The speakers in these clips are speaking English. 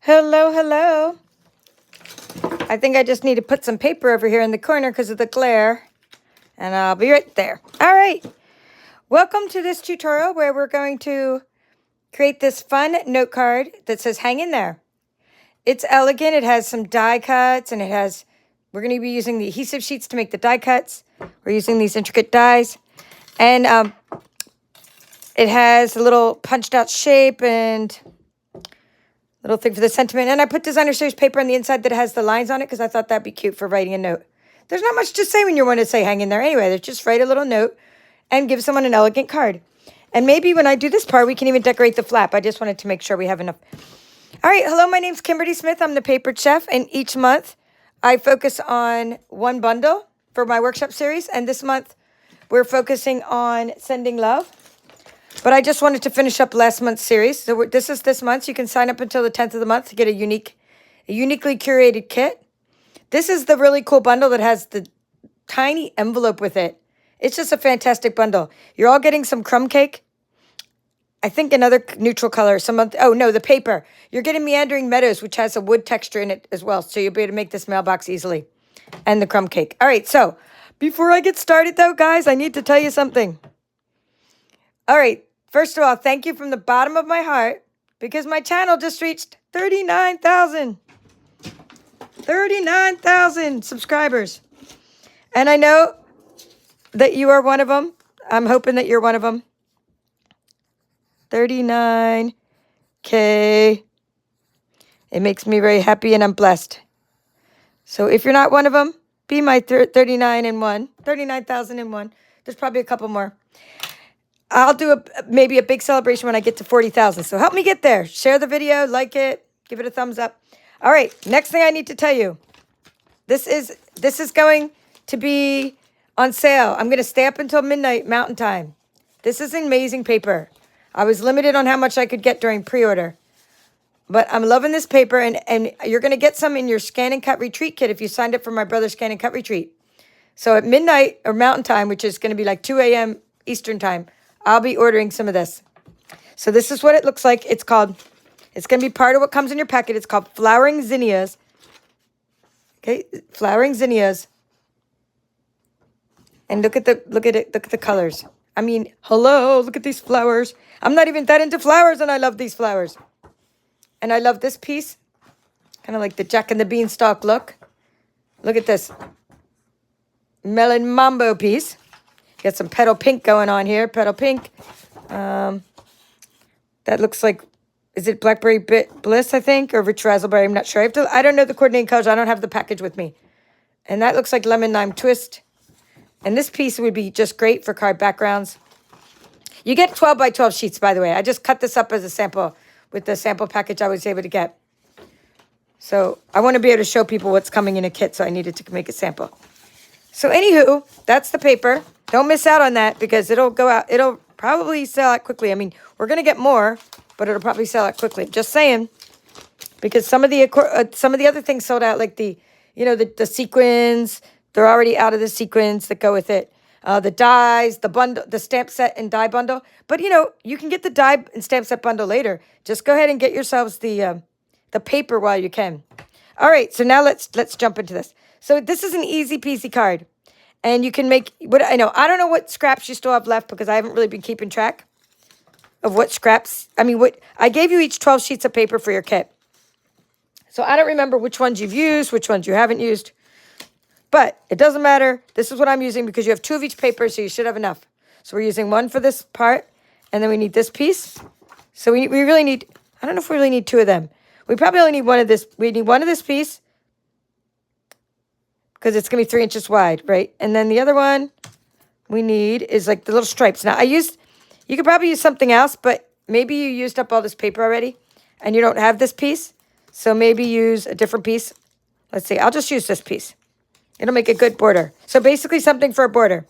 Hello, hello. I think I just need to put some paper over here in the corner because of the glare. And I'll be right there. All right. Welcome to this tutorial where we're going to create this fun note card that says hang in there. It's elegant. It has some die cuts and we're going to be using the adhesive sheets to make the die cuts. We're using these intricate dies. And it has a little punched out shape and little thing for the sentiment. And I put designer series paper on the inside that has the lines on it because I thought that'd be cute for writing a note. There's not much to say when you want to say hang in there anyway. There's just write a little note and give someone an elegant card. And maybe when I do this part, we can even decorate the flap. I just wanted to make sure we have enough. All right. Hello, my name's Kimberly Smith. I'm the Papered Chef. And each month I focus on one bundle for my workshop series. And this month we're focusing on sending love. But I just wanted to finish up last month's series. So this is this month. You can sign up until the 10th of the month to get a uniquely curated kit. This is the really cool bundle that has the tiny envelope with it. It's just a fantastic bundle. You're all getting some crumb cake. I think another neutral color. The paper. You're getting Meandering Meadows, which has a wood texture in it as well. So you'll be able to make this mailbox easily. And the crumb cake. All right, so before I get started though, guys, I need to tell you something. All right, first of all, thank you from the bottom of my heart because my channel just reached 39,000 subscribers. And I know that you are one of them. I'm hoping that you're one of them. 39K. It makes me very happy and I'm blessed. So if you're not one of them, be my 39,001. There's probably a couple more. I'll do maybe a big celebration when I get to 40,000. So help me get there. Share the video, like it, give it a thumbs up. All right, next thing I need to tell you. This is going to be on sale. I'm going to stay up until midnight Mountain Time. This is amazing paper. I was limited on how much I could get during pre-order. But I'm loving this paper, and you're going to get some in your Scan and Cut Retreat kit if you signed up for my brother's Scan and Cut Retreat. So at midnight or Mountain Time, which is going to be like 2 a.m. Eastern Time, I'll be ordering some of this. So this is what it looks like. It's going to be part of what comes in your packet. It's called Flowering Zinnias. Okay, Flowering Zinnias. And look at it. Look at the colors. I mean, hello, look at these flowers. I'm not even that into flowers, and I love these flowers. And I love this piece. Kind of like the Jack and the Beanstalk look. Look at this. Melon Mambo piece. Got some petal pink going on here. Petal pink. That looks like, is it Blackberry Bliss, I think? Or Rich Raspberry, I'm not sure. I don't know the coordinating colors. I don't have the package with me. And that looks like Lemon Lime Twist. And this piece would be just great for card backgrounds. You get 12 by 12 sheets, by the way. I just cut this up as a sample with the sample package I was able to get. So I want to be able to show people what's coming in a kit, so I needed to make a sample. So anywho, that's the paper. Don't miss out on that because it'll go out. It'll probably sell out quickly. I mean, we're going to get more, but it'll probably sell out quickly. Just saying. Because some of the other things sold out, like the sequins, they're already out of the sequins that go with it. The dies, the bundle, the stamp set and die bundle. But you can get the die and stamp set bundle later. Just go ahead and get yourselves the paper while you can. All right, so now let's jump into this. So this is an easy peasy card. And you can make I don't know what scraps you still have left because I haven't really been keeping track of what scraps. I gave you each 12 sheets of paper for your kit. So I don't remember which ones you've used, which ones you haven't used. But it doesn't matter. This is what I'm using because you have 2 of each paper, so you should have enough. So we're using 1 for this part, and then we need this piece. So we really need, I don't know if we really need 2 of them. We probably only need 1 of this. We need 1 of this piece because it's going to be 3 inches wide, right? And then the other one we need is like the little stripes. Now, you could probably use something else, but maybe you used up all this paper already and you don't have this piece. So maybe use a different piece. Let's see. I'll just use this piece. It'll make a good border. So basically something for a border.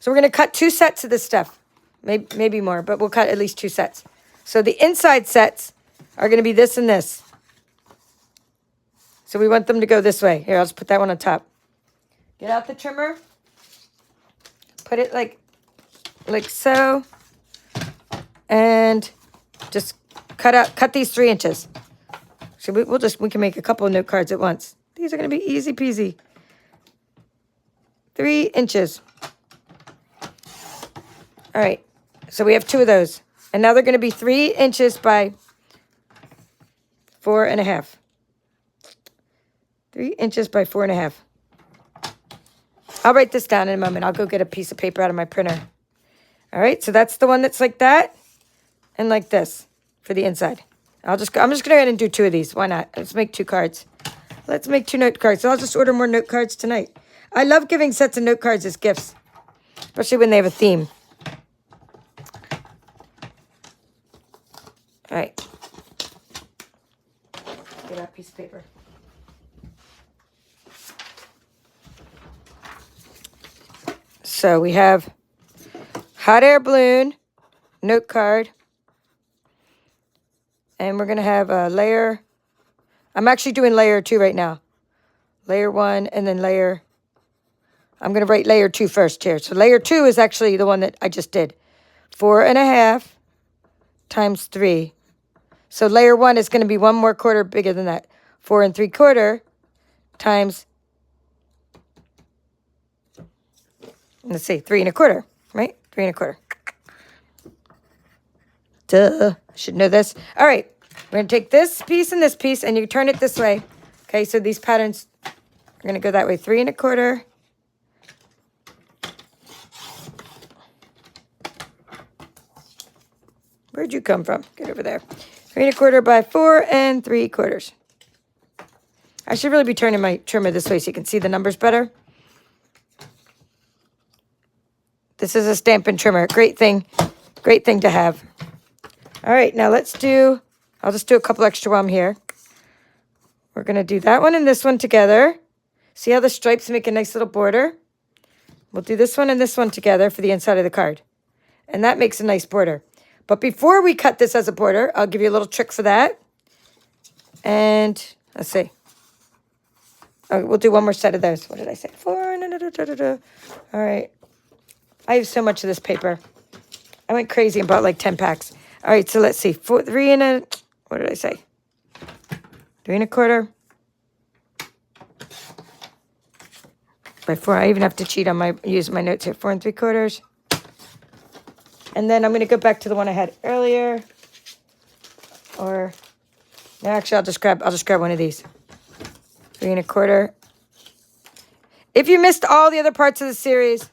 So we're going to cut 2 sets of this stuff. Maybe more, but we'll cut at least 2 sets. So the inside sets are going to be this and this. So we want them to go this way. Here, I'll just put that one on top. Get out the trimmer. Put it like so. And just cut these 3 inches. So we can make a couple of note cards at once. These are going to be easy peasy. 3 inches. All right. So we have 2 of those. And now they're going to be 3 inches by 4.5. 3 inches by 4.5. I'll write this down in a moment. I'll go get a piece of paper out of my printer. All right. So that's the one that's like that and like this for the inside. I'm just going to go ahead and do 2 of these. Why not? Let's make 2 cards. Let's make 2 note cards. So I'll just order more note cards tonight. I love giving sets of note cards as gifts, especially when they have a theme. All right. Get out a piece of paper. So we have hot air balloon, note card, and we're going to have a layer. I'm actually doing layer 2 right now. Layer 1 and then layer. I'm going to write layer 2 first here. So layer 2 is actually the one that I just did. 4.5 times 3. So layer 1 is going to be 1 more quarter bigger than that. 4 3/4 times, let's see, 3 1/4, right? 3 1/4. Duh, I should know this. All right, we're going to take this piece and this piece, and you turn it this way. Okay, so these patterns are going to go that way. 3 1/4. Where'd you come from? Get over there. 3 1/4 by 4 3/4. I should really be turning my trimmer this way so you can see the numbers better. This is a Stampin' trimmer. Great thing to have. All right, now I'll just do a couple extra while I'm here. We're going to do that one and this one together. See how the stripes make a nice little border? We'll do this one and this one together for the inside of the card. And that makes a nice border. But before we cut this as a border, I'll give you a little trick for that. And let's see. Oh, we'll do one more set of those. What did I say? 4. All right. I have so much of this paper. I went crazy and bought like 10 packs. All right, so let's see. 3 what did I say? 3 1/4 by 4. I even have to cheat on use my notes here. 4 3/4. And then I'm going to go back to the one I had earlier. Or no, actually, I'll just grab one of these. 3 1/4. If you missed all the other parts of the series,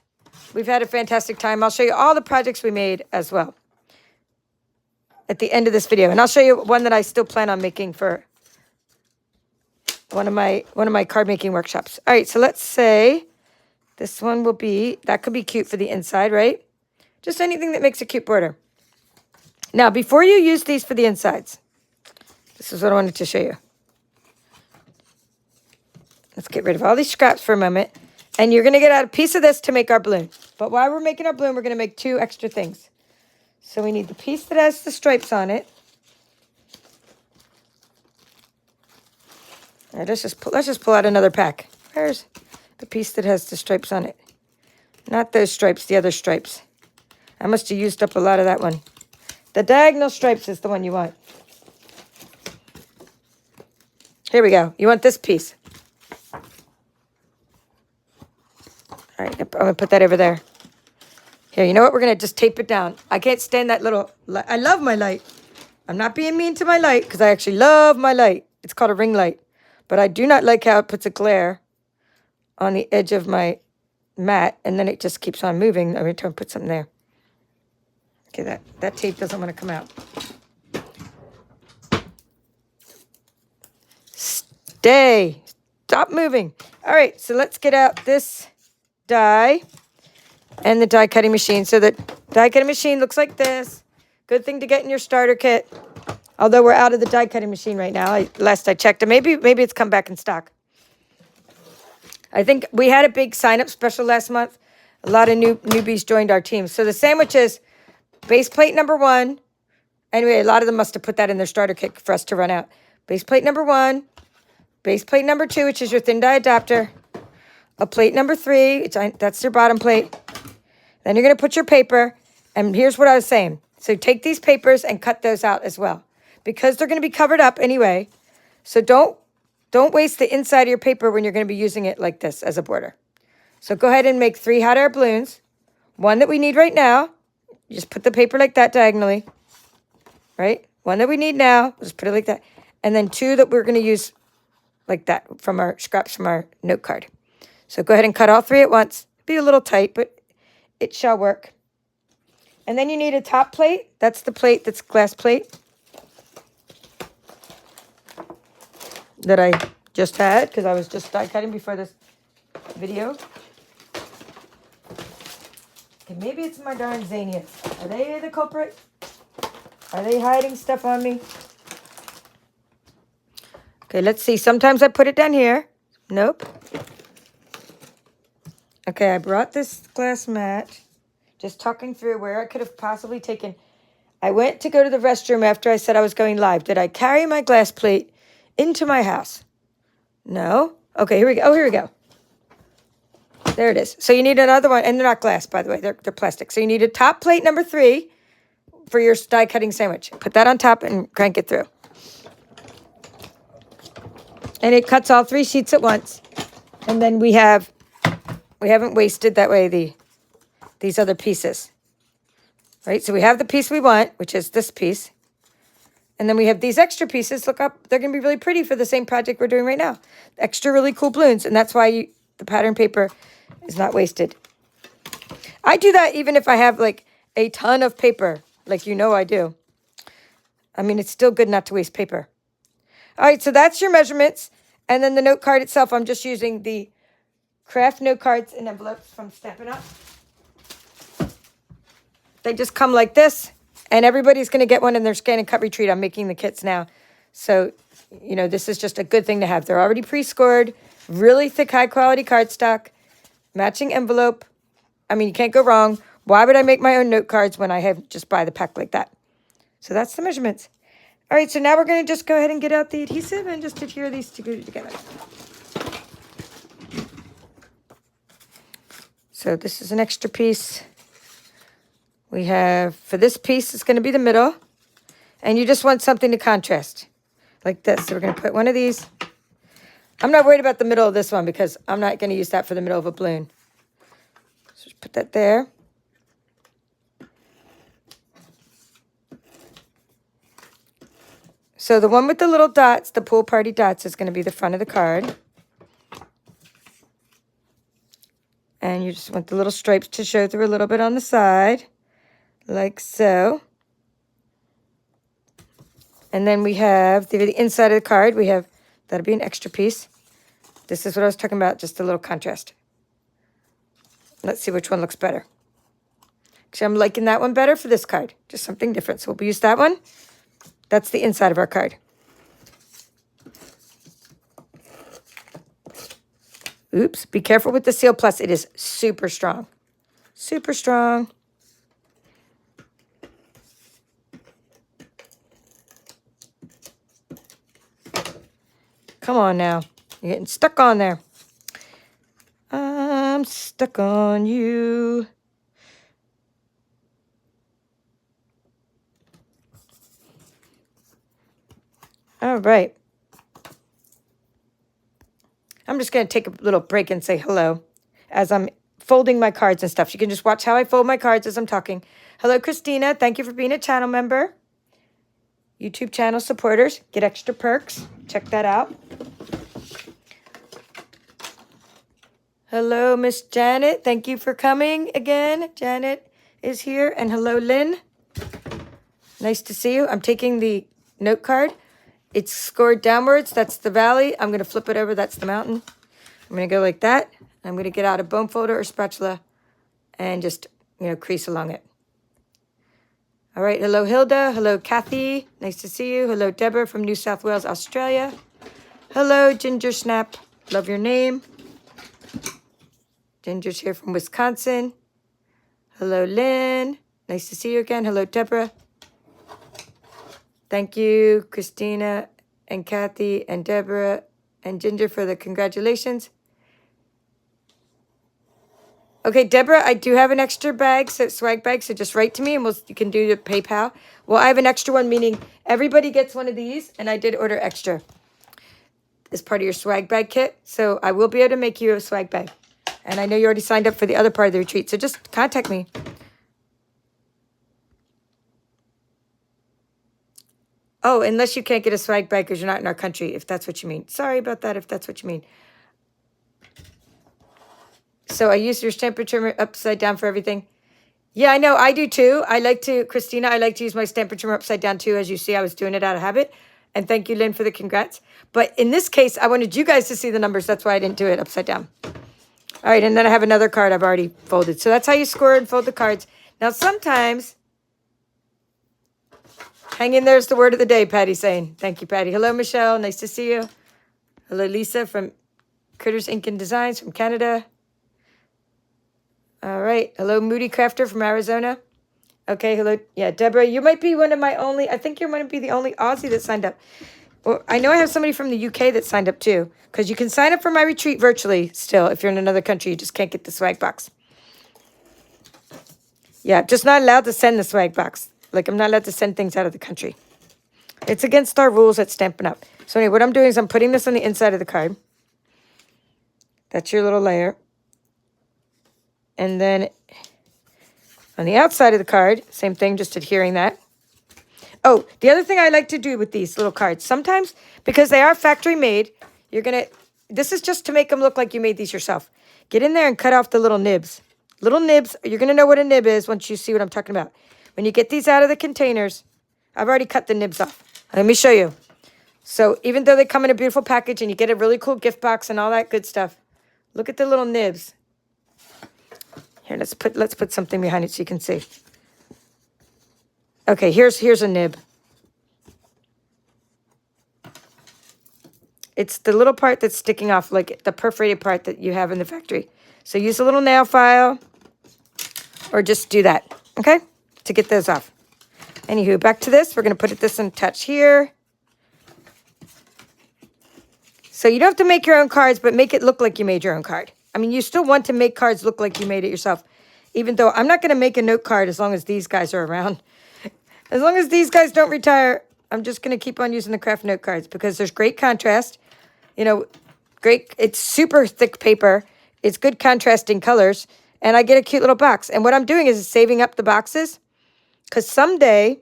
we've had a fantastic time. I'll show you all the projects we made as well at the end of this video. And I'll show you one that I still plan on making for one of my card making workshops. All right, so let's say this one will be, that could be cute for the inside, right? Just anything that makes a cute border. Now, before you use these for the insides, this is what I wanted to show you. Let's get rid of all these scraps for a moment. And you're going to get out a piece of this to make our balloon. But while we're making our balloon, we're going to make 2 extra things. So we need the piece that has the stripes on it. All right, let's just pull out another pack. Where's the piece that has the stripes on it? Not those stripes, the other stripes. I must have used up a lot of that one. The diagonal stripes is the one you want. Here we go. You want this piece. All right, I'm going to put that over there. Here, you know what? We're going to just tape it down. I can't stand that little light. I love my light. I'm not being mean to my light because I actually love my light. It's called a ring light. But I do not like how it puts a glare on the edge of my mat, and then it just keeps on moving every time I put something there. Okay, that tape doesn't want to come out. Stay. Stop moving. All right, so let's get out this die and the die cutting machine. So the die cutting machine looks like this. Good thing to get in your starter kit. Although we're out of the die cutting machine right now. Last I checked, and maybe it's come back in stock. I think we had a big sign-up special last month. A lot of newbies joined our team. So the sandwiches, base plate number 1. Anyway, a lot of them must have put that in their starter kit for us to run out. Base plate number 1. Base plate number 2, which is your thin die adapter. A plate number 3, that's your bottom plate. Then you're going to put your paper. And here's what I was saying. So take these papers and cut those out as well. Because they're going to be covered up anyway, So don't waste the inside of your paper when you're going to be using it like this as a border. So go ahead and make 3 hot air balloons. One that we need right now. You just put the paper like that diagonally. Right? One that we need now. Just put it like that. And then 2 that we're going to use like that from our scraps from our note card. So go ahead and cut all 3 at once. Be a little tight, but it shall work. And then you need a top plate. That's the plate, that's glass plate that I just had because I was just die cutting before this video. Okay, maybe it's my darn Zanias. Are they the culprit? Are they hiding stuff on me? Okay, let's see. Sometimes I put it down here. Nope. Okay, I brought this glass mat. Just talking through where I could have possibly taken. I went to go to the restroom after I said I was going live. Did I carry my glass plate into my house? No. Okay, here we go. Oh, here we go. There it is. So you need another one. And they're not glass, by the way. They're plastic. So you need a top plate number 3 for your die cutting sandwich. Put that on top and crank it through. And it cuts all 3 sheets at once. And then we haven't wasted that way these other pieces. Right? So we have the piece we want, which is this piece. And then we have these extra pieces. Look up. They're going to be really pretty for the same project we're doing right now. Extra really cool balloons. And that's why the pattern paper is not wasted. I do that even if I have like a ton of paper. Like you know I do. I mean, it's still good not to waste paper. All right, so that's your measurements. And then the note card itself, I'm just using the craft note cards and envelopes from Stampin' Up. They just come like this, and everybody's going to get one in their scan and cut retreat. I'm making the kits now. So, you know, this is just a good thing to have. They're already pre-scored, really thick, high-quality cardstock, matching envelope. I mean, you can't go wrong. Why would I make my own note cards when I have just buy the pack like that? So that's the measurements. All right, so now we're going to just go ahead and get out the adhesive and just adhere these two together. So this is an extra piece. We have, for this piece, it's going to be the middle. And you just want something to contrast, like this. So we're going to put one of these. I'm not worried about the middle of this one because I'm not going to use that for the middle of a balloon. So just put that there. So the one with the little dots, the pool party dots, is going to be the front of the card. And you just want the little stripes to show through a little bit on the side, like so. And then we have the inside of the card. We have, that'll be an extra piece. This is what I was talking about, just a little contrast. Let's see which one looks better. Actually, I'm liking that one better for this card. Just something different. So we'll use that one. That's the inside of our card. Oops, be careful with the Seal Plus. It is super strong. Super strong. Come on now. You're getting stuck on there. I'm stuck on you. All right. I'm just going to take a little break and say hello as I'm folding my cards and stuff. You can just watch how I fold my cards as I'm talking. Hello, Christina. Thank you for being a channel member. YouTube channel supporters get extra perks. Check that out. Hello, Miss Janet. Thank you for coming again. Janet is here. And hello, Lynn. Nice to see you. I'm taking the note card. It's scored downwards. That's the valley. I'm going to flip it over. That's the mountain. I'm going to go like that. I'm going to get out a bone folder or spatula and just, crease along it. All right. Hello, Hilda. Hello, Kathy. Nice to see you. Hello, Deborah from New South Wales, Australia. Hello, Ginger Snap. Love your name. Ginger's here from Wisconsin. Hello, Lynn. Nice to see you again. Hello, Deborah. Thank you, Christina and Kathy and Deborah and Ginger for the congratulations. Okay, Deborah, I do have an extra bag, swag bag, so just write to me and you can do the PayPal. Well, I have an extra one, meaning everybody gets one of these, and I did order extra. as part of your swag bag kit. So I will be able to make you a swag bag. And I know you already signed up for the other part of the retreat, so just contact me. Oh, unless you can't get a swag bag because you're not in our country, if that's what you mean. Sorry about that, if that's what you mean. So I use your Stampin' Trimmer upside down for everything. Yeah, I know, I do too. I like to, Christina, I like to use my Stampin' Trimmer upside down too. As you see, I was doing it out of habit. And thank you, Lynn, for the congrats. But in this case, I wanted you guys to see the numbers. That's why I didn't do it upside down. All right, and then I have another card I've already folded. So that's how you score and fold the cards. Now, sometimes, hang in there's the word of the day, Patty's saying. Thank you, Patty. Hello, Michelle. Nice to see you. Hello, Lisa from Critters Ink and Designs from Canada. All right. Hello, Moody Crafter from Arizona. Okay, hello. Yeah, Deborah, you might be one of my only, I think you're going to be the only Aussie that signed up. Well, I know I have somebody from the UK that signed up too, because you can sign up for my retreat virtually still. If you're in another country, you just can't get the swag box. Yeah, just not allowed to send the swag box. Like, I'm not allowed to send things out of the country. It's against our rules at Stampin' Up. So anyway, what I'm doing is I'm putting this on the inside of the card. That's your little layer. And then on the outside of the card, same thing, just adhering that. Oh, the other thing I like to do with these little cards, sometimes, because they are factory made, you're going to, this is just to make them look like you made these yourself. Get in there and cut off the little nibs. Little nibs, you're going to know what a nib is once you see what I'm talking about. When you get these out of the containers, I've already cut the nibs off. Let me show you. So even though they come in a beautiful package and you get a really cool gift box and all that good stuff, look at the little nibs. Here, let's put something behind it so you can see. Okay, here's a nib. It's the little part that's sticking off, like the perforated part that you have in the factory. So use a little nail file or just do that, okay, to get those off. Anywho, back to this. We're going to put this in touch here. So you don't have to make your own cards, but make it look like you made your own card. I mean, you still want to make cards look like you made it yourself, even though I'm not going to make a note card as long as these guys are around. As long as these guys don't retire, I'm just going to keep on using the craft note cards because there's great contrast. You know, great. It's super thick paper. It's good contrasting colors. And I get a cute little box. And what I'm doing is saving up the boxes because someday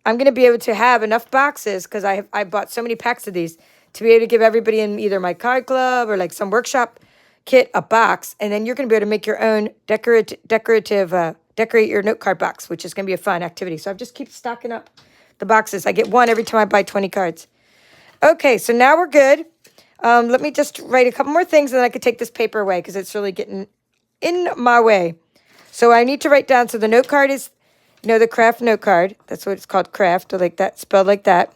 I'm going to be able to have enough boxes because I bought so many packs of these to be able to give everybody in either my card club or like some workshop kit a box. And then you're going to be able to make your own decorate your note card box, which is going to be a fun activity. So I just keep stocking up the boxes. I get one every time I buy 20 cards. Okay, so now we're good. Let me just write a couple more things and then I could take this paper away because it's really getting in my way. So I need to write down, so the note card is, you know, the craft note card. That's what it's called, craft, or like that, spelled like that.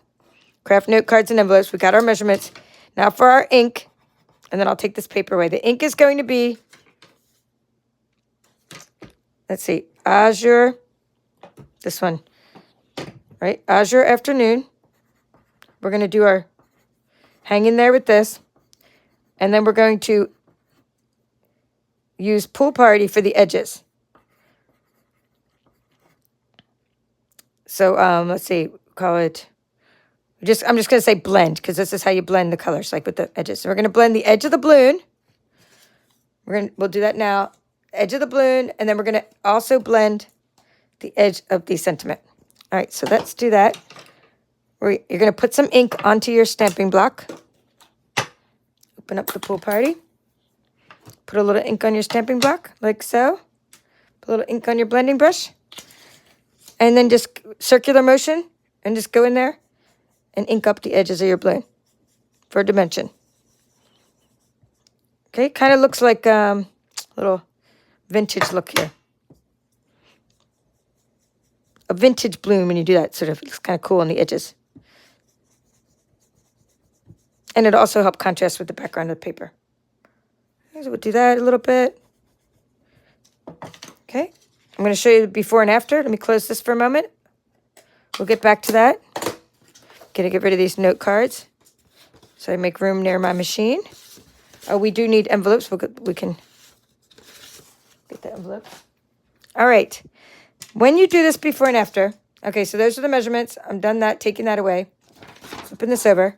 Craft note cards and envelopes. We got our measurements. Now for our ink, and then I'll take this paper away. The ink is going to be, let's see, Azure, this one, right? Azure Afternoon. We're going to do our hang in there with this. And then we're going to use Pool Party for the edges. So let's see, call it, I'm just going to say blend because this is how you blend the colors, like with the edges. So we're going to blend the edge of the balloon. We'll do that now. Edge of the balloon, and then we're going to also blend the edge of the sentiment. All right, so let's do that. You're going to put some ink onto your stamping block. Open up the Pool Party. Put a little ink on your stamping block, like so. Put a little ink on your blending brush. And then just circular motion, and just go in there and ink up the edges of your balloon for a dimension. Okay, kind of looks like a little vintage look here. A vintage bloom when you do that, sort of looks kind of cool on the edges. And it'll also help contrast with the background of the paper. So we'll do that a little bit. Okay, I'm going to show you the before and after. Let me close this for a moment. We'll get back to that. Gonna get rid of these note cards so I make room near my machine. Oh, we do need envelopes. We can get the envelope. All right. When you do this before and after, okay, so those are the measurements. I'm done that, taking that away. Flipping this over.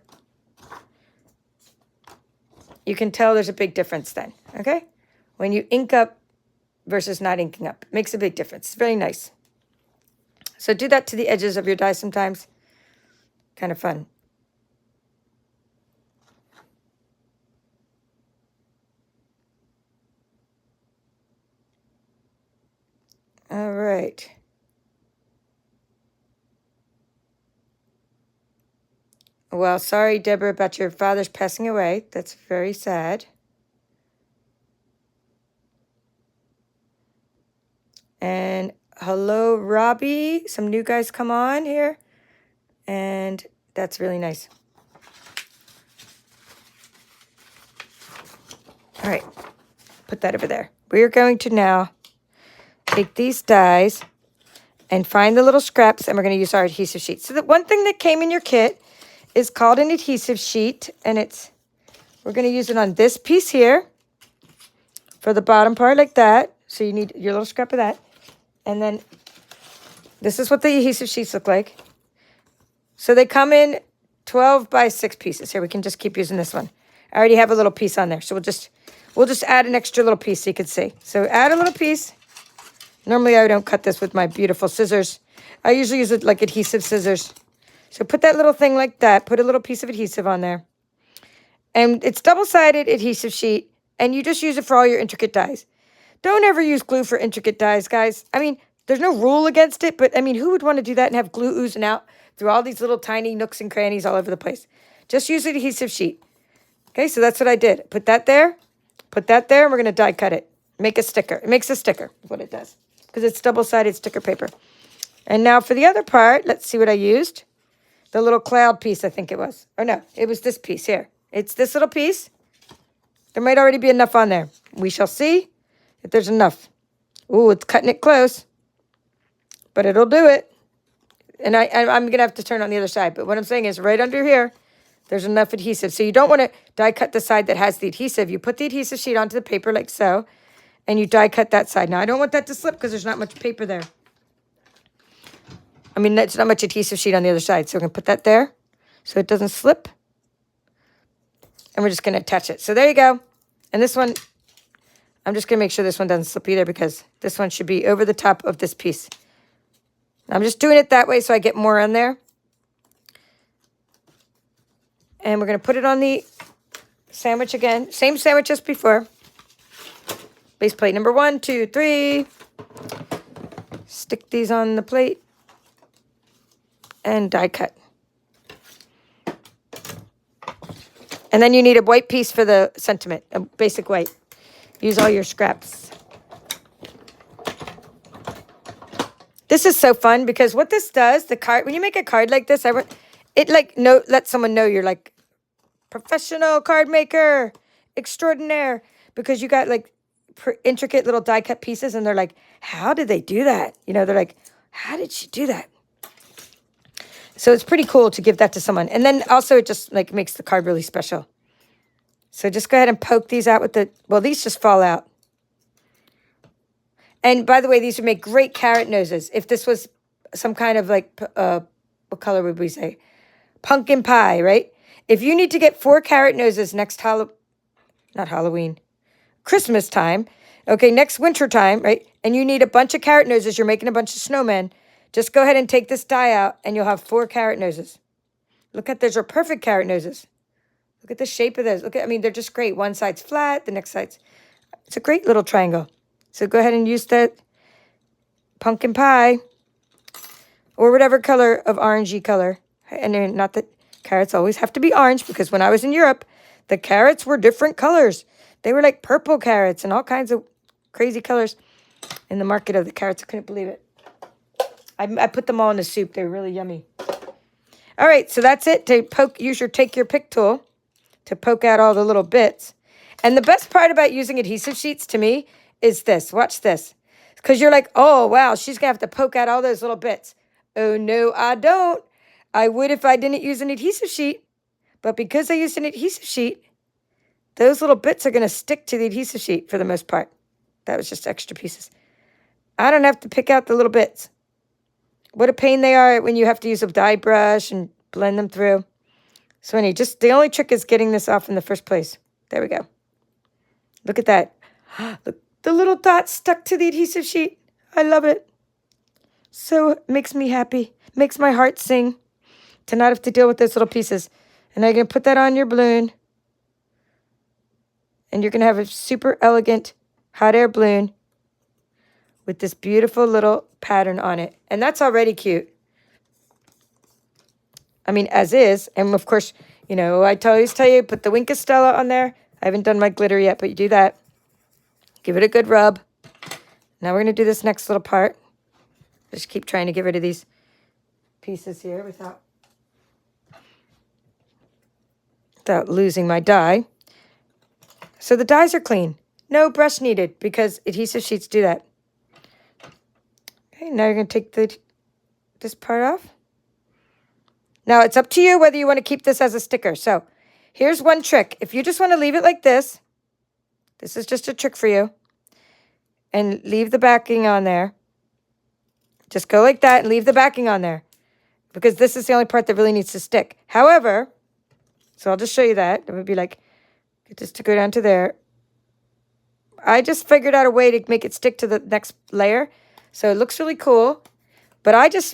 you can tell there's a big difference then, okay? When you ink up versus not inking up. It makes a big difference. It's very nice. So do that to the edges of your die sometimes. Kind of fun. All right. Well, sorry, Deborah, about your father's passing away. That's very sad. And hello, Robbie. Some new guys come on here. And that's really nice. All right. Put that over there. We're going to now take these dies and find the little scraps, and we're going to use our adhesive sheet. So the one thing that came in your kit is called an adhesive sheet, and we're going to use it on this piece here for the bottom part like that. So you need your little scrap of that. And then this is what the adhesive sheets look like. So they come in 12 by 6 pieces. Here, we can just keep using this one. I already have a little piece on there. So we'll just add an extra little piece so you can see. So add a little piece. Normally I don't cut this with my beautiful scissors. I usually use it like adhesive scissors. So put that little thing like that. Put a little piece of adhesive on there. And it's double-sided adhesive sheet. And you just use it for all your intricate dies. Don't ever use glue for intricate dies, guys. I mean, there's no rule against it. But, I mean, who would want to do that and have glue oozing out through all these little tiny nooks and crannies all over the place? Just use an adhesive sheet. Okay, so that's what I did. Put that there. Put that there. And we're going to die cut it. Make a sticker. It makes a sticker is what it does. Because it's double-sided sticker paper. And now for the other part, let's see what I used. The little cloud piece, I think it was. Or no, it was this piece here. It's this little piece. There might already be enough on there. We shall see if there's enough. Ooh, it's cutting it close. But it'll do it. And I'm going to have to turn on the other side. But what I'm saying is right under here, there's enough adhesive. So you don't want to die cut the side that has the adhesive. You put the adhesive sheet onto the paper like so. And you die cut that side. Now, I don't want that to slip because there's not much paper there. I mean, there's not much adhesive sheet on the other side. So we're going to put that there so it doesn't slip. And we're just going to attach it. So there you go. And this one, I'm just going to make sure this one doesn't slip either because this one should be over the top of this piece. I'm just doing it that way so I get more on there. And we're going to put it on the sandwich again. Same sandwich as before. Base plate number 1, 2, 3. Stick these on the plate. And die cut. And then you need a white piece for the sentiment, a basic white. Use all your scraps. This is so fun because what this does, the card, when you make a card like this, it like let someone know you're like professional card maker extraordinaire because you got like intricate little die cut pieces and they're like, how did they do that? You know, they're like, how did she do that? So it's pretty cool to give that to someone. And then also it just like makes the card really special. So just go ahead and poke these out with well, these just fall out. And by the way, these would make great carrot noses. If this was some kind of like, what color would we say? Pumpkin pie, right? If you need to get 4 carrot noses next not Halloween, Christmas time, okay, next winter time, right? And you need a bunch of carrot noses, you're making a bunch of snowmen. Just go ahead and take this die out and you'll have 4 carrot noses. Look at those are perfect carrot noses. Look at the shape of those. Look at, I mean, they're just great. One side's flat, the next side's, it's a great little triangle. So go ahead and use that pumpkin pie or whatever color of orangey color. And then not that carrots always have to be orange because when I was in Europe, the carrots were different colors. They were like purple carrots and all kinds of crazy colors in the market of the carrots. I couldn't believe it. I put them all in the soup. They were really yummy. All right, so that's it. To poke, take your pick tool to poke out all the little bits. And the best part about using adhesive sheets to me is this. Watch this. Because you're like, oh, wow, she's going to have to poke out all those little bits. Oh, no, I don't. I would if I didn't use an adhesive sheet. But because I used an adhesive sheet, those little bits are going to stick to the adhesive sheet for the most part. That was just extra pieces. I don't have to pick out the little bits. What a pain they are when you have to use a die brush and blend them through. So anyway, the only trick is getting this off in the first place. There we go. Look at that. Look, the little dots stuck to the adhesive sheet. I love it. So it makes me happy. Makes my heart sing to not have to deal with those little pieces. And now you're going to put that on your balloon. And you're going to have a super elegant hot air balloon with this beautiful little pattern on it. And that's already cute. I mean, as is. And of course, you know, I always tell you, put the Wink of Stella on there. I haven't done my glitter yet, but you do that. Give it a good rub. Now we're going to do this next little part. Just keep trying to get rid of these pieces here without losing my die. So the dies are clean. No brush needed because adhesive sheets do that. Okay, now you're going to take this part off. Now it's up to you whether you want to keep this as a sticker. So here's one trick. If you just want to leave it like this is just a trick for you. And leave the backing on there. Just go like that and leave the backing on there. Because this is the only part that really needs to stick. However, so I'll just show you that. It would be like, get this to go down to there. I just figured out a way to make it stick to the next layer. So it looks really cool. But I just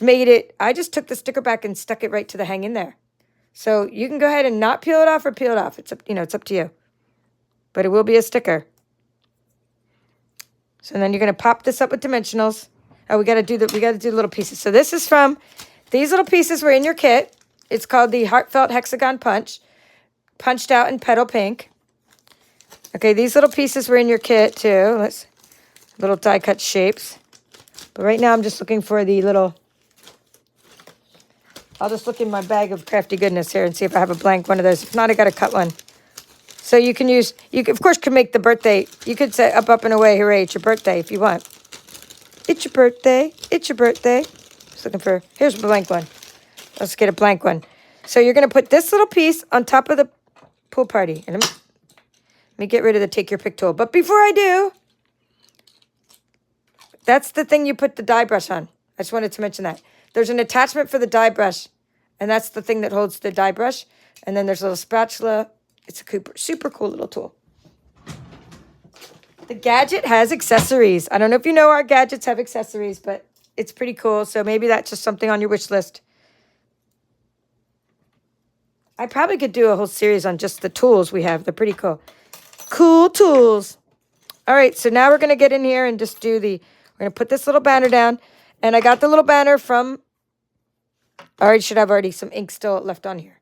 took the sticker back and stuck it right to the hang in there. So you can go ahead and not peel it off or peel it off. It's up, it's up to you. But it will be a sticker. So then you're going to pop this up with dimensionals. Oh, we got to do little pieces. So this is from, these little pieces were in your kit. It's called the Heartfelt Hexagon Punch, punched out in petal pink. Okay, these little pieces were in your kit too. Little die cut shapes. But right now I'm just looking for the little, I'll just look in my bag of crafty goodness here and see if I have a blank one of those. If not, I got to cut one. So you can use, of course, could make the birthday. You could say up and away, hooray, it's your birthday if you want. It's your birthday. It's your birthday. Just looking for, here's a blank one. Let's get a blank one. So you're going to put this little piece on top of the pool party. And let me get rid of the take your pick tool. But before I do, that's the thing you put the die brush on. I just wanted to mention that. There's an attachment for the die brush. And that's the thing that holds the die brush. And then there's a little spatula. It's a super cool little tool. The gadget has accessories. I don't know if you know our gadgets have accessories, but it's pretty cool. So maybe that's just something on your wish list. I probably could do a whole series on just the tools we have. They're pretty cool. Cool tools. All right, so now we're going to get in here and just we're going to put this little banner down. And I got the little banner from, I should have already some ink still left on here.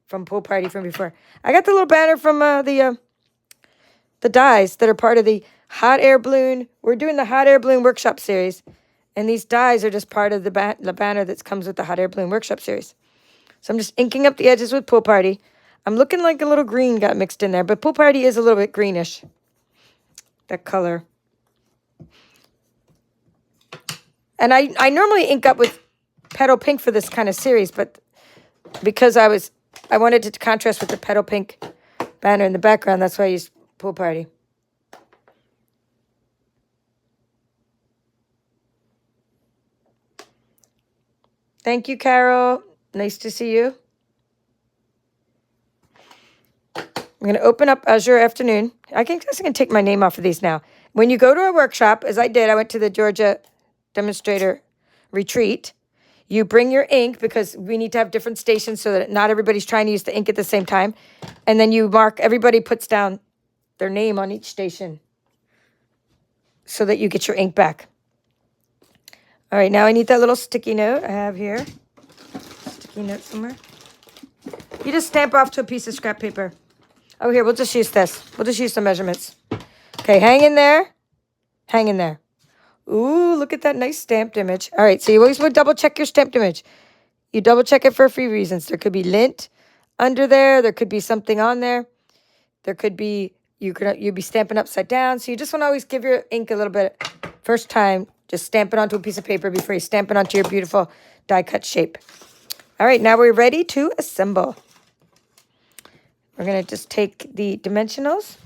From Pool Party from before. I got the little banner from the dies that are part of the Hot Air Balloon. We're doing the Hot Air Balloon Workshop series. And these dies are just part of the banner that comes with the Hot Air Balloon Workshop series. So I'm just inking up the edges with Pool Party. I'm looking like a little green got mixed in there. But Pool Party is a little bit greenish. That color. And I normally ink up with petal pink for this kind of series. But because I wanted it to contrast with the petal pink banner in the background. That's why I used Pool Party. Thank you, Carol. Nice to see you. I'm going to open up Azure Afternoon. I guess I can take my name off of these now. When you go to a workshop, as I did, I went to the Georgia Demonstrator Retreat. You bring your ink because we need to have different stations so that not everybody's trying to use the ink at the same time. And then you mark, everybody puts down their name on each station so that you get your ink back. All right, now I need that little sticky note I have here. Sticky note somewhere. You just stamp off to a piece of scrap paper. Oh, here, we'll just use this. We'll just use the measurements. Okay, hang in there. Hang in there. Ooh, look at that nice stamped image. All right, so you always want to double check your stamped image. You double check it for a few reasons. There could be lint under there. There could be something on there. There could be, you'd be stamping upside down. So you just want to always give your ink a little bit. First time, just stamp it onto a piece of paper before you stamp it onto your beautiful die cut shape. All right, now we're ready to assemble. We're going to just take the dimensionals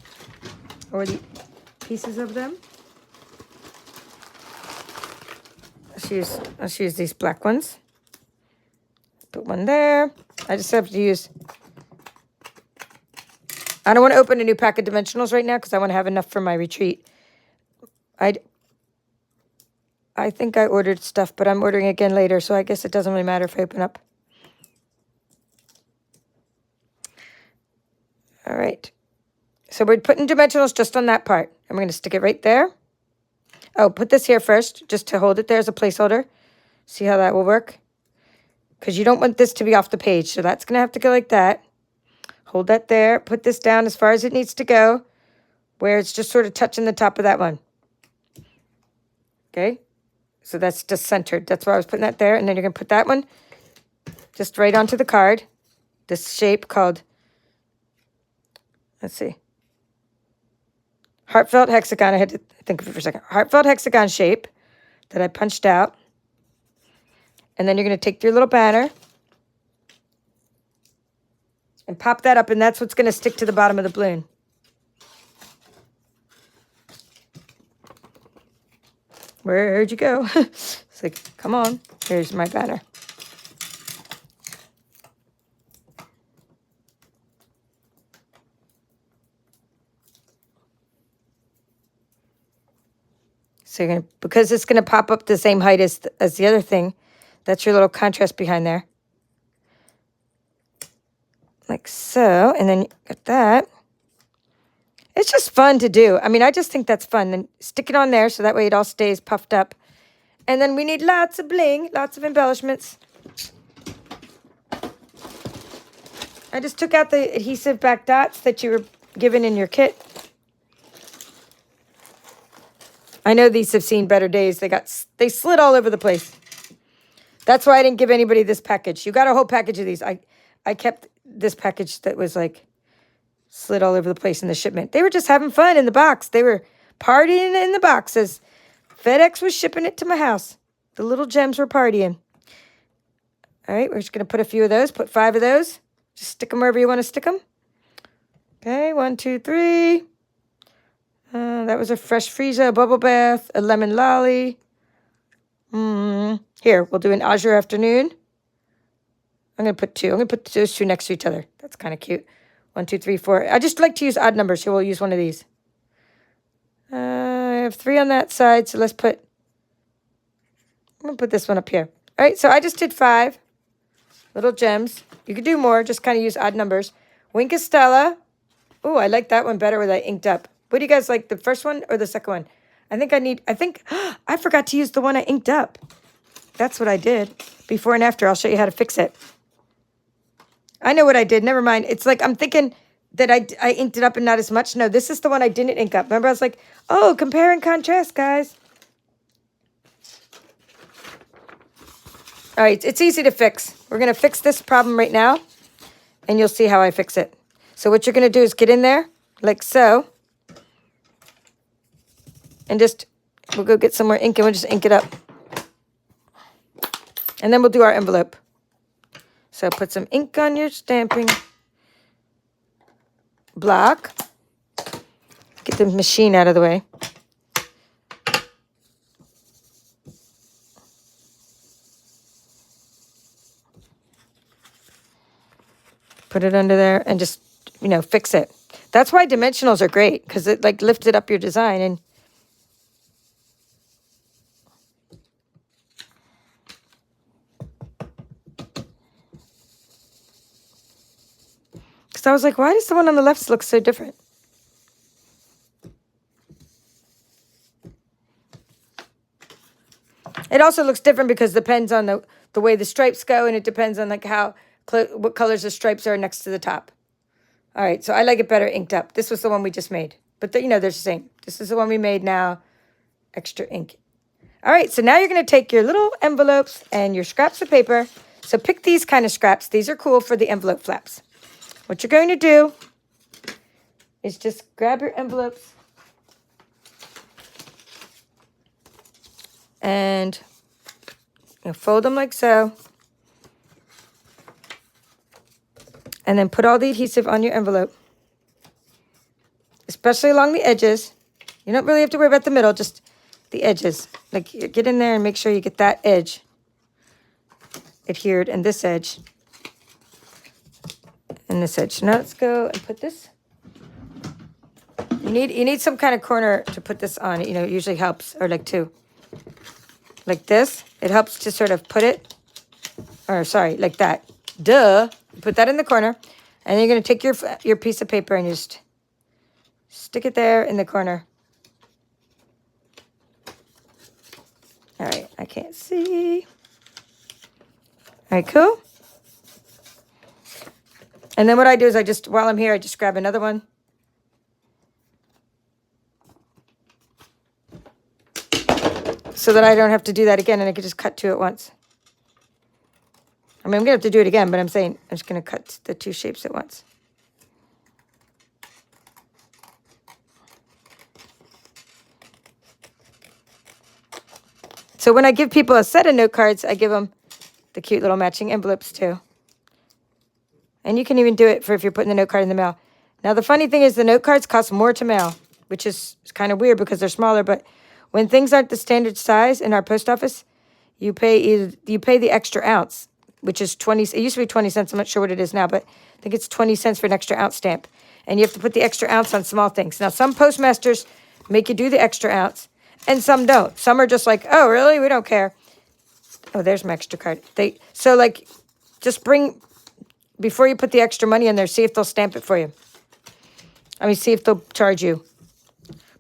or the pieces of them. Let's use these black ones. Put one there. I just have to use I don't want to open a new pack of dimensionals right now because I want to have enough for my retreat. I think I ordered stuff, but I'm ordering again later, so I guess it doesn't really matter if I open up. All right. So we're putting dimensionals just on that part. I'm going to stick it right there. Oh, put this here first, just to hold it there as a placeholder. See how that will work? Because you don't want this to be off the page, so that's going to have to go like that. Hold that there. Put this down as far as it needs to go, where it's just sort of touching the top of that one. Okay? So that's just centered. That's why I was putting that there. And then you're going to put that one just right onto the card. This shape called, let's see, heartfelt hexagon. I had to think of it for a second. Heartfelt hexagon shape that I punched out. And then you're going to take your little banner and pop that up, and that's what's going to stick to the bottom of the balloon. Where'd you go? It's like, come on. Here's my banner. So you're gonna, because it's going to pop up the same height as the other thing, that's your little contrast behind there. Like so, and then you got that. It's just fun to do. I mean, I just think that's fun. Then stick it on there so that way it all stays puffed up. And then we need lots of bling, lots of embellishments. I just took out the adhesive back dots that you were given in your kit. I know these have seen better days. They slid all over the place. That's why I didn't give anybody this package. You got a whole package of these. I kept this package that was like slid all over the place in the shipment. They were just having fun in the box. They were partying in the boxes. FedEx was shipping it to my house. The little gems were partying. All right, we're just going to put a few of those. Put 5 of those. Just stick them wherever you want to stick them. Okay, 1, 2, 3. That was a fresh Frieza, a bubble bath, a lemon lolly. Here, we'll do an azure afternoon. I'm going to put 2. I'm going to put those 2 next to each other. That's kind of cute. 1, 2, 3, 4. I just like to use odd numbers, so we'll use one of these. I have 3 on that side, so let's put... I'm going to put this one up here. All right, so I just did 5 little gems. You could do more, just kind of use odd numbers. Wink Estella. Oh, I like that one better with that inked up. What do you guys like, the first one or the second one? I think I forgot to use the one I inked up. That's what I did. Before and after, I'll show you how to fix it. I know what I did. Never mind. It's like I'm thinking that I inked it up and not as much. No, this is the one I didn't ink up. Remember, I was like, oh, compare and contrast, guys. All right, it's easy to fix. We're going to fix this problem right now, and you'll see how I fix it. So what you're going to do is get in there, like so, and just, we'll go get some more ink, and we'll just ink it up. And then we'll do our envelope. So put some ink on your stamping block. Get the machine out of the way. Put it under there and just, fix it. That's why dimensionals are great, because it like lifted up your design. And because I was like, why does the one on the left look so different? It also looks different because it depends on the way the stripes go, and it depends on like what colors the stripes are next to the top. All right, so I like it better inked up. This was the one we just made. But, they're the same. This is the one we made now. Extra ink. All right, so now you're going to take your little envelopes and your scraps of paper. So pick these kind of scraps. These are cool for the envelope flaps. What you're going to do is just grab your envelopes and fold them like so. And then put all the adhesive on your envelope, especially along the edges. You don't really have to worry about the middle, just the edges. Like, get in there and make sure you get that edge adhered, and this edge, and this edge. Now let's go and put this You need some kind of corner to put this on. You know, it usually helps, or like two. Like this. It helps to sort of put it, or sorry, like that. Duh. Put that in the corner. And then you're going to take your piece of paper and just stick it there in the corner. All right, I can't see. All right, cool. And then what I do is while I'm here, I just grab another one. So that I don't have to do that again and I can just cut two at once. I mean, I'm going to have to do it again, but I'm saying I'm just going to cut the two shapes at once. So when I give people a set of note cards, I give them the cute little matching envelopes too. And you can even do it for if you're putting the note card in the mail. Now, the funny thing is the note cards cost more to mail, which is kind of weird because they're smaller. But when things aren't the standard size in our post office, you pay the extra ounce, which is 20. It used to be 20 cents. I'm not sure what it is now, but I think it's 20 cents for an extra ounce stamp. And you have to put the extra ounce on small things. Now, some postmasters make you do the extra ounce, and some don't. Some are just like, oh, really? We don't care. Oh, there's my extra card. So like, just before you put the extra money in there, see if they'll stamp it for you. I mean, see if they'll charge you.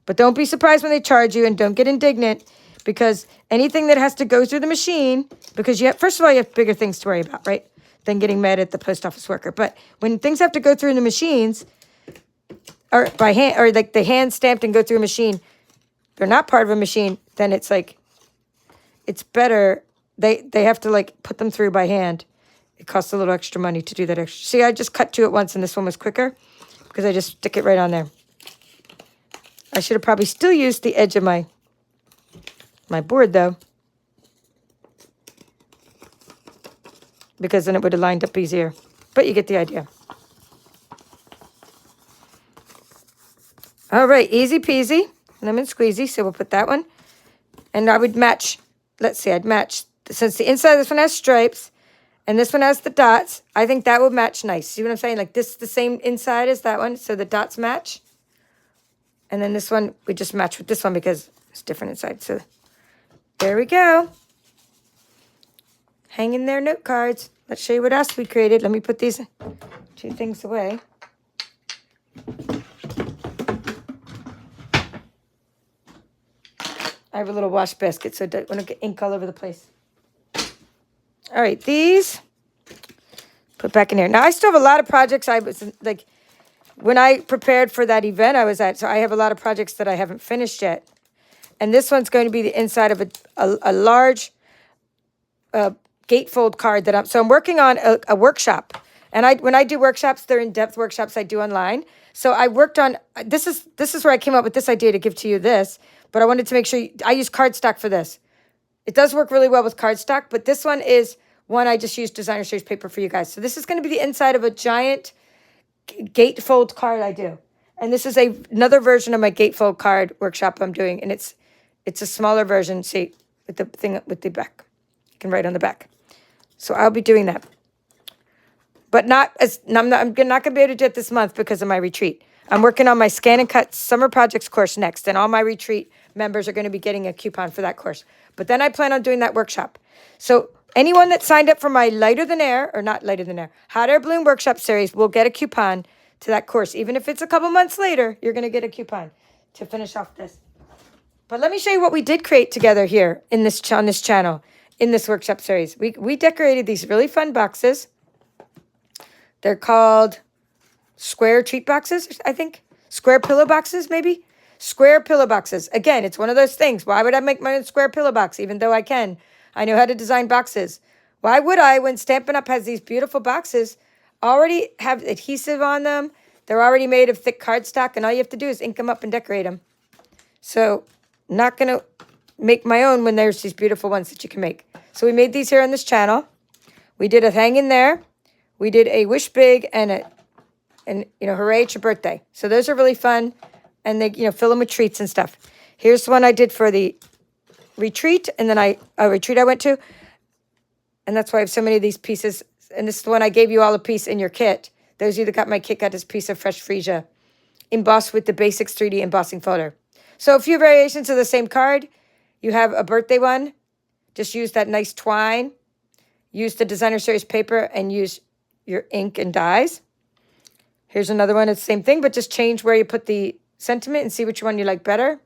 But don't be surprised when they charge you, and don't get indignant, because anything that has to go through the machine, because first of all, you have bigger things to worry about, right, than getting mad at the post office worker. But when things have to go through the machines, or by hand, or like they hand stamped and go through a machine, they're not part of a machine, then it's like, it's better. They have to like put them through by hand. It costs a little extra money to do that extra. See, I just cut two at once, and this one was quicker because I just stick it right on there. I should have probably still used the edge of my board, though, because then it would have lined up easier. But you get the idea. All right, easy peasy, lemon squeezy. So we'll put that one. And I would match, let's see, I'd match, since the inside of this one has stripes, and this one has the dots, I think that would match nice. See what I'm saying? Like this is the same inside as that one, so the dots match. And then this one, we just match with this one because it's different inside. So there we go. Hang in there note cards. Let's show you what else we created. Let me put these two things away. I have a little wash basket so I don't want to get ink all over the place. All right, these put back in here. Now, I still have a lot of projects. I was like, when I prepared for that event I was at, so I have a lot of projects that I haven't finished yet. And this one's going to be the inside of a large gatefold card so I'm working on a workshop. And when I do workshops, they're in-depth workshops I do online. So I worked on, this is where I came up with this idea to give to you this, but I wanted to make sure, I use cardstock for this. It does work really well with cardstock, but this one is one I just used designer series paper for you guys. So this is going to be the inside of a giant gatefold card I do. And this is another version of my gatefold card workshop I'm doing. And it's a smaller version, see, with the thing with the back. You can write on the back. So I'll be doing that. But I'm not going to be able to do it this month because of my retreat. I'm working on my Scan and Cut Summer Projects course next. And all my retreat members are going to be getting a coupon for that course. But then I plan on doing that workshop. So anyone that signed up for my Hot Air Balloon Workshop Series will get a coupon to that course. Even if it's a couple months later, you're going to get a coupon to finish off this. But let me show you what we did create together here on this channel, in this workshop series. We decorated these really fun boxes. They're called square treat boxes, I think. Square pillow boxes, maybe? Square pillow boxes. Again, it's one of those things. Why would I make my own square pillow box, even though I can? I know how to design boxes. Why would I, when Stampin' Up! Has these beautiful boxes, already have adhesive on them? They're already made of thick cardstock, and all you have to do is ink them up and decorate them. So, not going to make my own when there's these beautiful ones that you can make. So we made these here on this channel. We did a hang in there. We did a wish big and hooray, it's your birthday. So those are really fun. And they, fill them with treats and stuff. Here's the one I did for the retreat. And then a retreat I went to. And that's why I have so many of these pieces. And this is the one I gave you all a piece in your kit. Those of you that got my kit got this piece of fresh freesia embossed with the Basics 3D embossing folder. So a few variations of the same card. You have a birthday one. Just use that nice twine. Use the designer series paper and use your ink and dyes. Here's another one. It's the same thing, but just change where you put the sentiment and see which one you like better.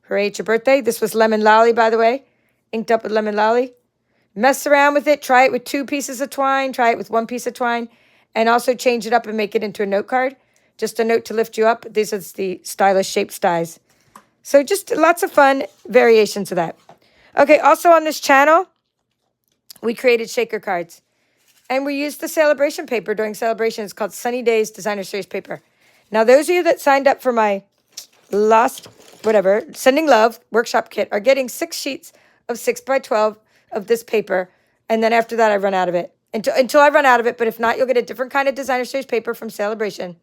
Hooray, it's your birthday. This was Lemon Lolly, by the way. Inked up with Lemon Lolly. Mess around with it. Try it with 2 pieces of twine. Try it with 1 piece of twine. And also change it up and make it into a note card. Just a note to lift you up. These are the stylish shaped dies. So just lots of fun variations of that. Okay, also on this channel, we created shaker cards. And we used the celebration paper during celebration. It's called Sunny Days Designer Series paper. Now, those of you that signed up for my Sending Love workshop kit are getting 6 sheets of 6x12 of this paper. And then after that, I run out of it. Until I run out of it. But if not, you'll get a different kind of designer series paper from Celebration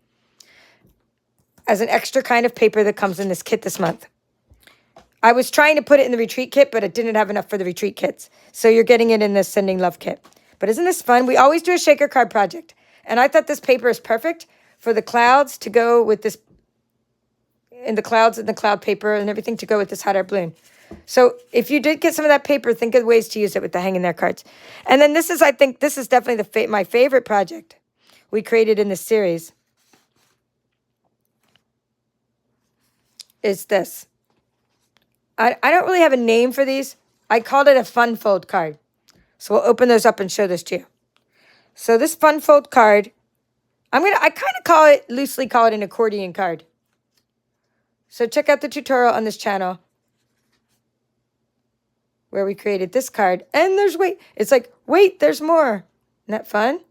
as an extra kind of paper that comes in this kit this month. I was trying to put it in the retreat kit, but it didn't have enough for the retreat kits. So you're getting it in this Sending Love kit. But isn't this fun? We always do a shaker card project. And I thought this paper is perfect for the clouds to go with this, in the clouds and the cloud paper and everything to go with this hot air balloon. So if you did get some of that paper, think of ways to use it with the hang in there cards. And then this is, I think, this is definitely my favorite project we created in this series. Is this. I don't really have a name for these. I called it a fun fold card. So we'll open those up and show this to you. So this fun fold card, I kind of loosely call it an accordion card. So check out the tutorial on this channel where we created this card. And there's, it's like, wait, there's more. Isn't that fun?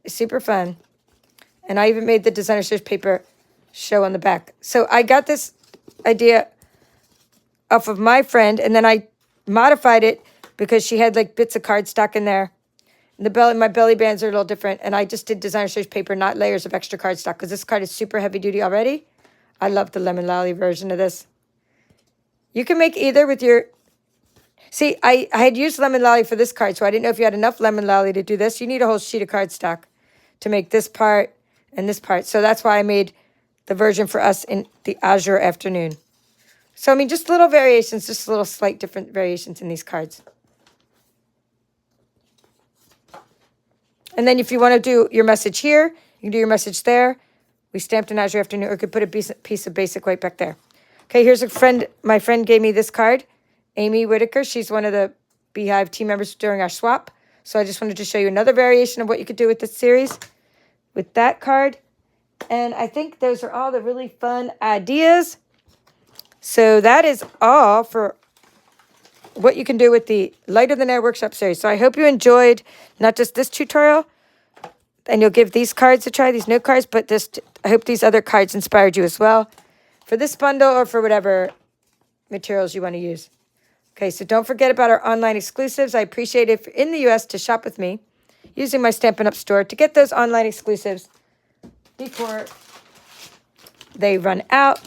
Super fun. And I even made the designer series paper show on the back. So I got this idea off of my friend, and then I modified it because she had like bits of cardstock in there. And my belly bands are a little different, and I just did designer series paper, not layers of extra cardstock, because this card is super heavy duty already. I love the Lemon Lolly version of this. You can make either with your... See, I had used Lemon Lolly for this card, so I didn't know if you had enough Lemon Lolly to do this. You need a whole sheet of cardstock to make this part and this part. So that's why I made the version for us in the Azure Afternoon. So, I mean, just little variations, just little slight different variations in these cards. And then if you want to do your message here, you can do your message there. We stamped an Azure Afternoon, or could put a piece of basic white back there. Okay, here's a friend. My friend gave me this card, Amy Whitaker. She's one of the Beehive team members during our swap. So I just wanted to show you another variation of what you could do with this series with that card. And I think those are all the really fun ideas. So that is all for what you can do with the Lighter Than Air workshop series. So I hope you enjoyed not just this tutorial, and you'll give these cards a try, these note cards, but I hope these other cards inspired you as well for this bundle or for whatever materials you want to use. Okay, so don't forget about our online exclusives. I appreciate it if you're in the U.S. to shop with me using my Stampin' Up! Store to get those online exclusives before they run out.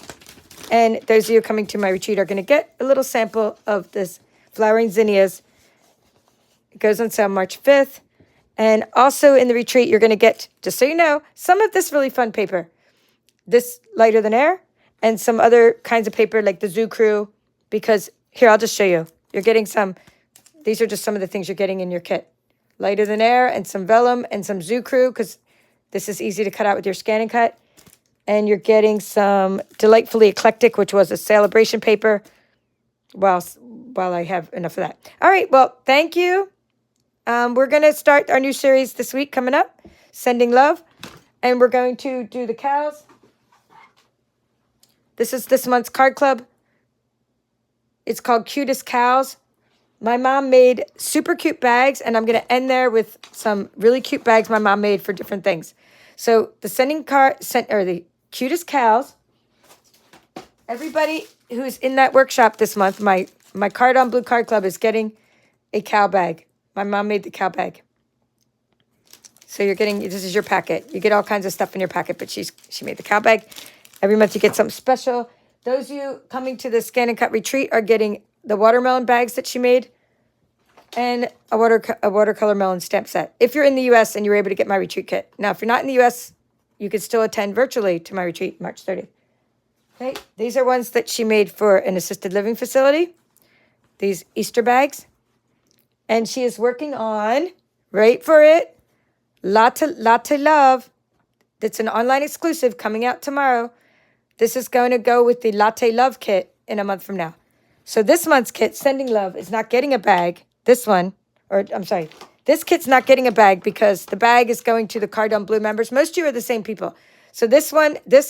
And those of you coming to my retreat are going to get a little sample of this Flowering Zinnias. It goes on sale March 5th. And also in the retreat, you're going to get, just so you know, some of this really fun paper. This Lighter Than Air and some other kinds of paper like the Zoo Crew. Because, here, I'll just show you. You're getting some, these are just some of the things you're getting in your kit. Lighter Than Air and some vellum and some Zoo Crew, because this is easy to cut out with your scan and cut. And you're getting some Delightfully Eclectic, which was a celebration paper, while I have enough of that. All right, well, thank you. We're going to start our new series this week coming up, Sending Love. And we're going to do the cows. This is this month's card club. It's called Cutest Cows. My mom made super cute bags, and I'm going to end there with some really cute bags my mom made for different things. So the the Cutest Cows. Everybody who's in that workshop this month, my Card on Blue Card Club is getting a cow bag. My mom made the cow bag. So you're getting, this is your packet. You get all kinds of stuff in your packet, but she made the cow bag. Every month you get something special. Those of you coming to the Scan and Cut retreat are getting the watermelon bags that she made and a watercolor melon stamp set. If you're in the U.S. and you're able to get my retreat kit. Now, if you're not in the U.S., you could still attend virtually to my retreat, March 30th. Okay, these are ones that she made for an assisted living facility. These Easter bags. And she is working on, wait for it, Latte Love. That's an online exclusive coming out tomorrow. This is going to go with the Latte Love kit in a month from now. So this month's kit, Sending Love, is not getting a bag. This one, or I'm sorry, this kit's not getting a bag because the bag is going to the Cardone Blue members. Most of you are the same people. So this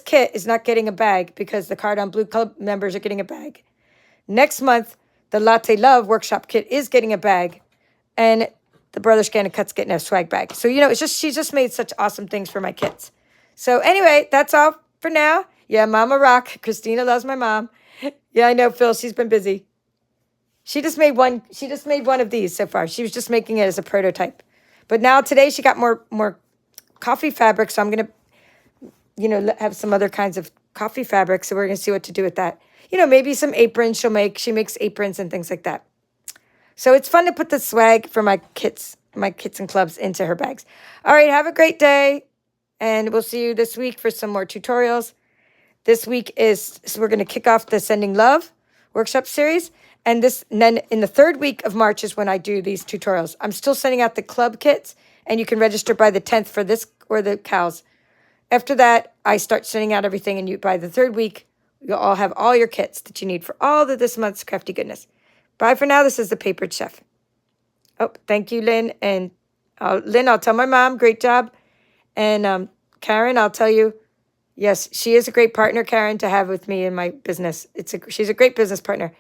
kit is not getting a bag because the Cardone Blue Club members are getting a bag. Next month, the Latte Love workshop kit is getting a bag. And the Brother Scannicut's getting a swag bag. So, you know, she's just made such awesome things for my kids. So anyway, that's all for now. Yeah, Mama Rock. Christina loves my mom. Yeah, I know, Phil. She's been busy. She just made one of these so far. She was just making it as a prototype. But now today she got more coffee fabric. So I'm going to, you know, have some other kinds of coffee fabric. So we're going to see what to do with that. You know, maybe some aprons she'll make. She makes aprons and things like that. So it's fun to put the swag for my kits and clubs into her bags. All right, have a great day. And we'll see you this week for some more tutorials. This week we're going to kick off the Sending Love workshop series. And then in the third week of March is when I do these tutorials. I'm still sending out the club kits, and you can register by the 10th for this or the cows. After that, I start sending out everything, and by the third week, you'll all have all your kits that you need for all of this month's crafty goodness. Bye for now. This is the Papered Chef. Oh, thank you, Lynn. And Lynn, I'll tell my mom, great job. And Karen, I'll tell you, yes, she is a great partner, Karen, to have with me in my business. She's a great business partner.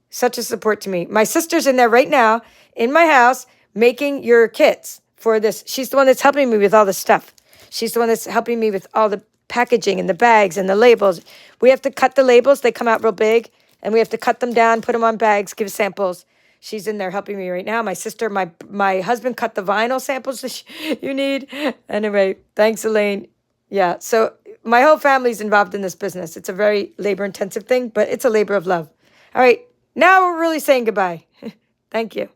Such a support to me. My sister's in there right now in my house making your kits for this. She's the one that's helping me with all the stuff. She's the one that's helping me with all the packaging and the bags and the labels. We have to cut the labels. They come out real big. And we have to cut them down, put them on bags, give samples. She's in there helping me right now. My sister, my husband cut the vinyl samples that you need. Anyway, thanks, Elaine. Yeah, so my whole family's involved in this business. It's a very labor-intensive thing, but it's a labor of love. All right, now we're really saying goodbye. Thank you.